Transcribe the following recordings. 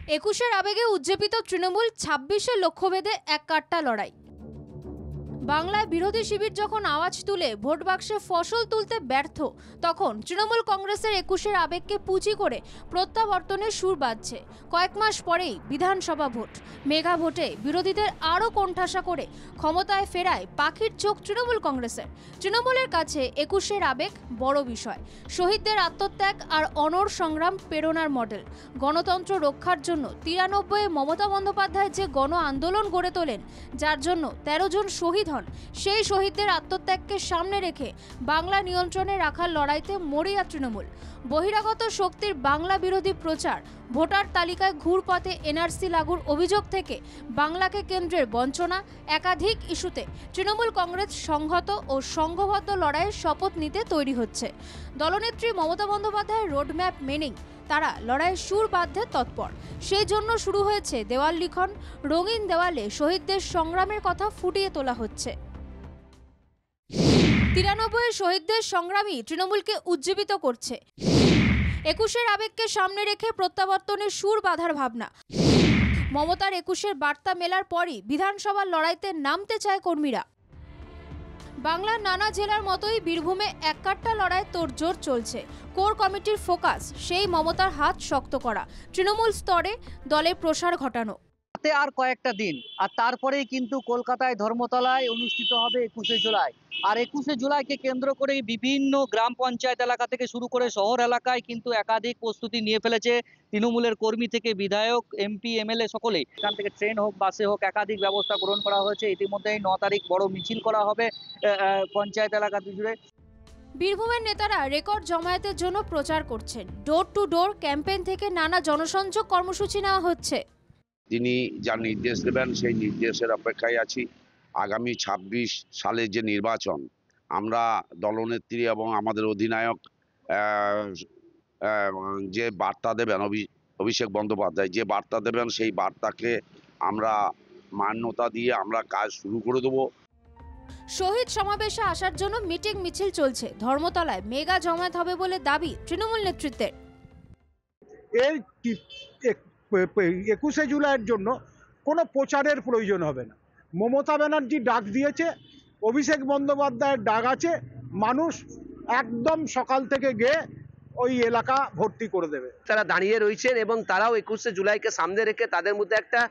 একুশের আবেগে উজ্জীবিত তৃণমূল, ২৬শে লক্ষ্যভেদে এক কাট্টা লড়াই। বাংলায় বিরোধী শিবির যখন আওয়াজ তুলে ভোট বাক্সে ফসল তুলতে ব্যর্থ, তখন তৃণমূল কংগ্রেসের একুশের আবেগকে পুঁজি করে প্রত্যাবর্তনের সুর বাজছে। কয়েক মাস পরেই বিধানসভা ভোট, মেগা ভোটে বিরোধীদের আরও কোণঠাসা করে ক্ষমতায় ফেরায় পাখির চোখ তৃণমূল কংগ্রেসের। তৃণমূলের কাছে একুশের আবেগ বড় বিষয়। শহীদদের আত্মত্যাগ আর অনড় সংগ্রাম প্রেরণার মডেল। গণতন্ত্র রক্ষার জন্য ৯৩ মমতা বন্দ্যোপাধ্যায় যে গণ আন্দোলন গড়ে তোলেন, যার জন্য ১৩ জন শহীদ হন, সেই শহীদদের আত্মত্যাগকে সামনে রেখে বাংলা নিয়ন্ত্রণে রাখার লড়াইতে মরিয়া তৃণমূল। বহিরাগত শক্তির বাংলা বিরোধী প্রচার, ভোটার তালিকায় ঘুরপথে এনআরসি লাগুর অভিযোগ থেকে বাংলাকে কেন্দ্রের বঞ্চনা, একাধিক ইস্যুতে তৃণমূল কংগ্রেস সংহত ও সংঘবদ্ধ লড়াইয়ের শপথ নিতে তৈরি হচ্ছে। দলনেত্রী মমতা বন্দ্যোপাধ্যায়ের রোডম্যাপ মেনেই তারা লড়াইয়ের সুর বাঁধতে তৎপর। সেই জন্য শুরু হয়েছে দেওয়াল লিখন। রঙিন দেওয়ালে শহীদদের সংগ্রামের কথা ফুটিয়ে তোলা হচ্ছে। ৯৩ শহীদদের সংগ্রামী তৃণমূলকে উজ্জীবিত করছে। একুশের আবেগকে সামনে রেখে প্রত্যাবর্তনের সুর বাঁধার ভাবনা। মমতার একুশের বার্তা মেলার পরই বিধানসভার লড়াইতে নামতে চায় কর্মীরা। বাংলার নানা জেলার মতোই বীরভূমে এক কাট্টা লড়াই তোড়জোড় চলছে। কোর কমিটির ফোকাস সেই মমতার হাত শক্ত করা, তৃণমূল স্তরে দলের প্রসার ঘটানো। আর কয়েকটা দিন, আর তারপরেই কিন্তু কলকাতায় ধর্মতলায় অনুষ্ঠিত হবে ২১শে জুলাই। আর ২১শে জুলাইকে কেন্দ্র করে বিভিন্ন গ্রাম পঞ্চায়েত এলাকা থেকে শুরু করে শহর এলাকায় কিন্তু একাধিক প্রস্তুতি নিয়ে ফেলেছে তৃণমূলের কর্মী থেকে বিধায়ক, এমপি, এমএলএ সকলেই। এখান থেকে ট্রেন হোক, বাসে হোক, একাধিক ব্যবস্থা গ্রহণ করা হয়েছে। ইতিমধ্যেই ৯ তারিখ বড় মিছিল করা হবে পঞ্চায়েত এলাকা জুড়ে। বীরভূমের নেতারা রেকর্ড জমায়েতের জন্য প্রচার করছেন। ডোর টু ডোর ক্যাম্পেইন থেকে নানা জনসংযোগ কর্মসূচি নেওয়া হচ্ছে। তিনি যা নির্দেশ দেবেন সেই নির্দেশের অপেক্ষায় আছি। আগামী ২৬ সালে যে নির্বাচন, আমরা দলনেত্রী এবং আমাদের অধিনায়ক যে বার্তা দেবেন, অভিষেক বন্দ্যোপাধ্যায় যে বার্তা দেবেন, সেই বার্তাকে আমরা মান্যতা দিয়ে আমরা কাজ শুরু করে দেবো। শহীদ সমাবেশে আসার জন্য মিটিং মিছিল চলছে। ধর্মতলায় মেগা জমায়েত হবে বলে দাবি তৃণমূল নেতৃত্বের। এই ২১শে জুলাইয়ের জন্য কোনো প্রচারের প্রয়োজন হবে না। মমতা ব্যানার্জি ডাক দিয়েছে, অভিষেক বন্দ্যোপাধ্যায়ের ডাক আছে, মানুষ একদম সকাল থেকে গিয়ে ওই এলাকা ভর্তি করে দেবে। তারা দাঁড়িয়ে রয়েছেন এবং তারাও ২১শে জুলাইকে সামনে রেখে তাদের মধ্যে একটা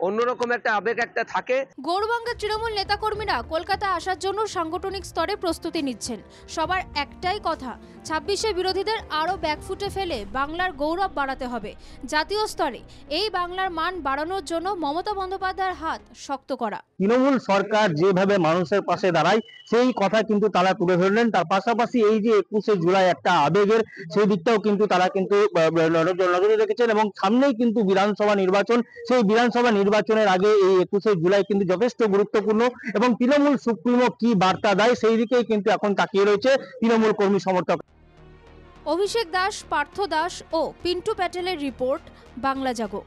অন্যরকম একটা আবেগ একটা থাকে। গৌরবঙ্গের তৃণমূল নেতাকর্মীরা কলকাতা আসার জন্য সাংগঠনিক স্তরে প্রস্তুতি নিচ্ছেন। সবার একটাই কথা, ২৬শে বিরোধীদের আরও ব্যাকফুটে ফেলে বাংলার গৌরব বাড়াতে হবে। জাতীয় স্তরে এই বাংলার মান বাড়ানোর জন্য মমতা বন্দ্যোপাধ্যায়ের হাত শক্ত করা। তৃণমূল সরকার যেভাবে মানুষের পাশে দাঁড়ায় সেই কথা কিন্তু তারা তুলে ধরলেন। তার পাশাপাশি এই যে ২১শে জুলাই একটা আবেগের, সেই দিকটাও কিন্তু তারা কিন্তু নজরে রেখেছেন। এবং সামনেই কিন্তু বিধানসভা নির্বাচন, সেই বিধানসভা নির্বাচনের আগে এই ২১শে জুলাই কিন্তু যথেষ্ট গুরুত্বপূর্ণ এবং তৃণমূল সুপ্রিমো কি বার্তা দেয় সেই দিকেই কিন্তু এখন তাকিয়ে রয়েছে তৃণমূল কর্মী সমর্থক। অভিষেক দাস, পার্থ দাস ও পিন্টু প্যাটেলের রিপোর্ট, বাংলা জাগো।